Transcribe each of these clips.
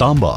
तांबा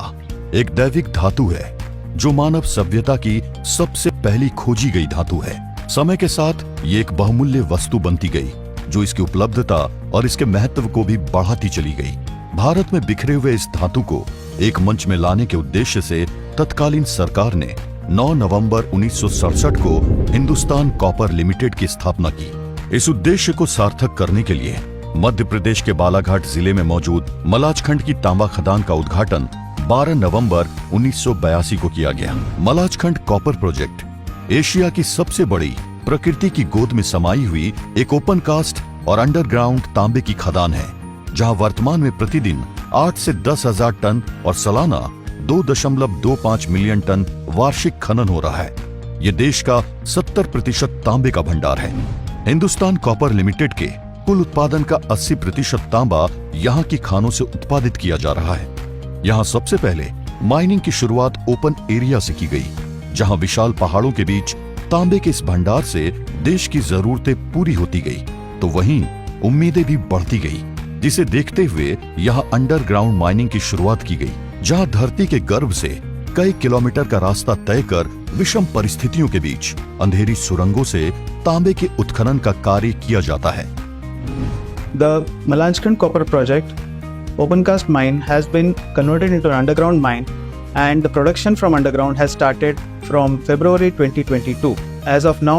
एक दैविक धातु है जो मानव सभ्यता की सबसे पहली खोजी गई धातु है। समय के साथ ये एक बहुमूल्य वस्तु बनती गई जो इसकी उपलब्धता और इसके महत्व को भी बढ़ाती चली गई। भारत में बिखरे हुए इस धातु को एक मंच में लाने के उद्देश्य से तत्कालीन सरकार ने 9 नवंबर 1967 को हिंदुस्तान कॉपर लिमिटेड की स्थापना की। इस उद्देश्य को सार्थक करने के लिए मध्य प्रदेश के बालाघाट जिले में मौजूद मलाजखंड की तांबा खदान का उद्घाटन 12 नवंबर 1982 को किया गया। मलाजखंड कॉपर प्रोजेक्ट एशिया की सबसे बड़ी प्रकृति की गोद में समाई हुई एक ओपन कास्ट और अंडरग्राउंड तांबे की खदान है, जहां वर्तमान में प्रतिदिन 8 से 10,000 टन और सालाना 2.25 मिलियन टन वार्षिक खनन हो रहा है। ये देश का 70% तांबे का भंडार है। हिंदुस्तान कॉपर लिमिटेड के कुल उत्पादन का 80% तांबा यहाँ की खानों से उत्पादित किया जा रहा है। यहाँ सबसे पहले माइनिंग की शुरुआत ओपन एरिया से की गई, जहाँ विशाल पहाड़ों के बीच तांबे के इस भंडार से देश की जरूरतें पूरी होती गई, तो वहीं उम्मीदें भी बढ़ती गई, जिसे देखते हुए यहाँ अंडरग्राउंड माइनिंग की शुरुआत की गई, जहाँ धरती के गर्भ से कई किलोमीटर का रास्ता तय कर विषम परिस्थितियों के बीच अंधेरी सुरंगों से तांबे के उत्खनन का कार्य किया जाता है। The Malajkhand Copper Project open cast mine has been converted into an underground mine, and the production from underground has started from February 2022. As of now,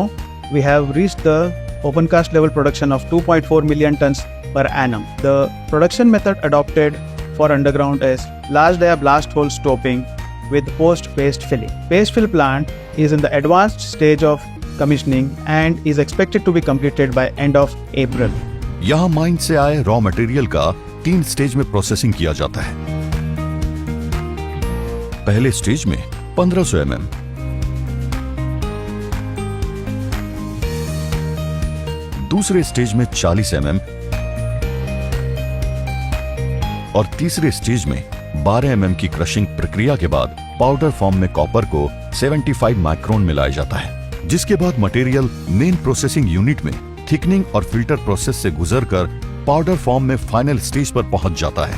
we have reached the open cast level production of 2.4 million tons per annum. The production method adopted for underground is large dia blast hole stoping with post paste filling. Paste fill plant is in the advanced stage of commissioning and is expected to be completed by end of April. यहाँ mine से आए raw material का 3 stage में processing किया जाता है। पहले stage में 1500 mm, दूसरे स्टेज में 40 mm और तीसरे स्टेज में 12 mm की क्रशिंग प्रक्रिया के बाद पाउडर फॉर्म में कॉपर को 75 माइक्रोन मिलाया जाता है, जिसके बाद मटेरियल मेन प्रोसेसिंग यूनिट में थिकनिंग और फिल्टर प्रोसेस से गुजरकर पाउडर फॉर्म में फाइनल स्टेज पर पहुंच जाता है।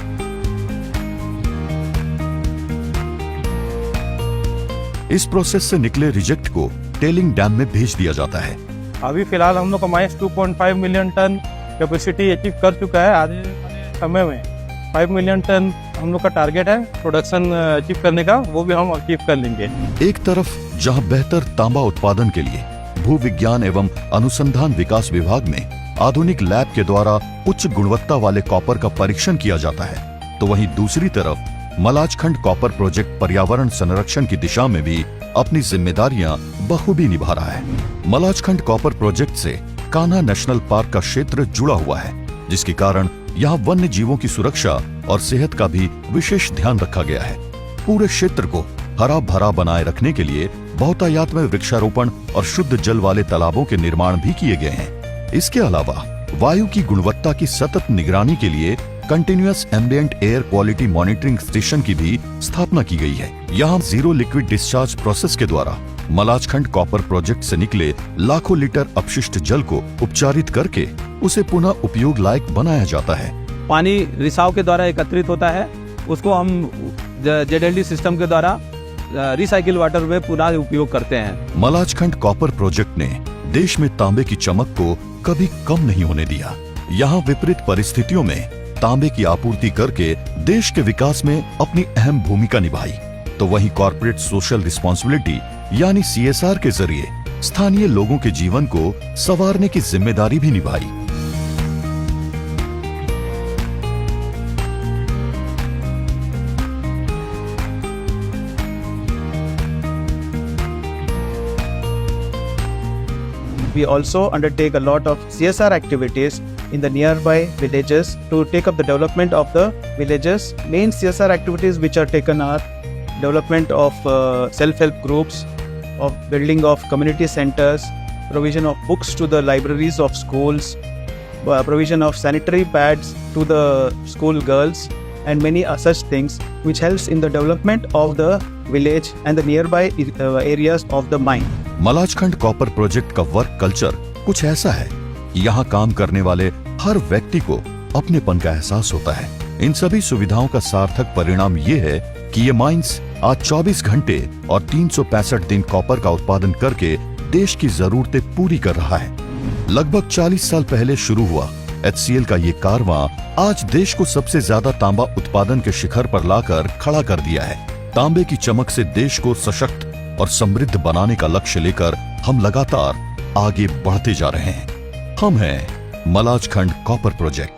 इस प्रोसेस से निकले रिजेक्ट को टेलिंग डैम में भेज दिया जाता है। अभी फिलहाल हम लोग का mines 2.5 million ton capacity achieve कर चुका है। आगे समय में 5 मिलियन टन हम लोग का टारगेट है प्रोडक्शन अचीव करने का, वो भी हम अचीव कर लेंगे। एक तरफ जहां बेहतर तांबा उत्पादन के लिए भू विज्ञान एवं अनुसंधान विकास विभाग में आधुनिक लैब के द्वारा उच्च गुणवत्ता वाले कॉपर का परीक्षण किया जाता है, तो वहीं दूसरी तरफ मलाजखंड कॉपर प्रोजेक्ट पर्यावरण संरक्षण की दिशा में भी अपनी जिम्मेदारियां बखूबी निभा रहा है। मलाजखंड कॉपर प्रोजेक्ट से कान्हा नेशनल पार्क का क्षेत्र जुड़ा हुआ है, जिसके कारण यहाँ वन्य जीवों की सुरक्षा और सेहत का भी विशेष ध्यान रखा गया है। पूरे क्षेत्र को हरा भरा बनाए रखने के लिए बहुतायत में वृक्षारोपण और शुद्ध जल वाले तालाबों के निर्माण भी किए गए हैं। इसके अलावा वायु की गुणवत्ता की सतत निगरानी के लिए continuous ambient air quality monitoring station की भी स्थापना की गई है। यहाँ जीरो लिक्विड डिस्चार्ज प्रोसेस के द्वारा मलाजखंड कॉपर प्रोजेक्ट से निकले लाखों लीटर अपशिष्ट जल को उपचारित करके उसे पुनः उपयोग लायक बनाया जाता है। पानी रिसाव के द्वारा एकत्रित होता है, उसको हम ZLD सिस्टम के द्वारा रिसाइकिल वाटर में पुनः उपयोग करते हैं। मलाजखंड कॉपर प्रोजेक्ट ने देश में तांबे की चमक को कभी कम नहीं होने दिया। यहाँ विपरीत परिस्थितियों में तांबे की आपूर्ति करके देश के विकास में अपनी अहम भूमिका निभाई, तो वहीं कॉर्पोरेट सोशल रिस्पॉन्सिबिलिटी यानी CSR के जरिए स्थानीय लोगों के जीवन को संवारने की जिम्मेदारी भी निभाई। We also undertake a lot of CSR activities in the nearby villages to take up the development of the villages. Main CSR activities which are taken are development of self-help groups, of building of community centers, provision of books to the libraries of schools, provision of sanitary pads to the school girls, and many such things which helps in the development of the village and the nearby areas of the mine. Malajkhand copper project का work culture कुछ ऐसा है कि यहाँ काम करने वाले हर व्यक्ति को अपनेपन का एहसास होता है। इन सभी सुविधाओं का सार्थक परिणाम ये है कि ये माइंस आज 24 घंटे और 365 दिन कॉपर का उत्पादन करके देश की जरूरतें पूरी कर रहा है। लगभग 40 साल पहले शुरू हुआ HCL का ये कारवां आज देश को सबसे ज्यादा तांबा उत्पादन के शिखर पर लाकर खड़ा कर दिया है। तांबे की चमक से देश को सशक्त और समृद्ध बनाने का लक्ष्य लेकर हम लगातार आगे बढ़ते जा रहे हैं। हम हैं मलाजखंड कॉपर प्रोजेक्ट।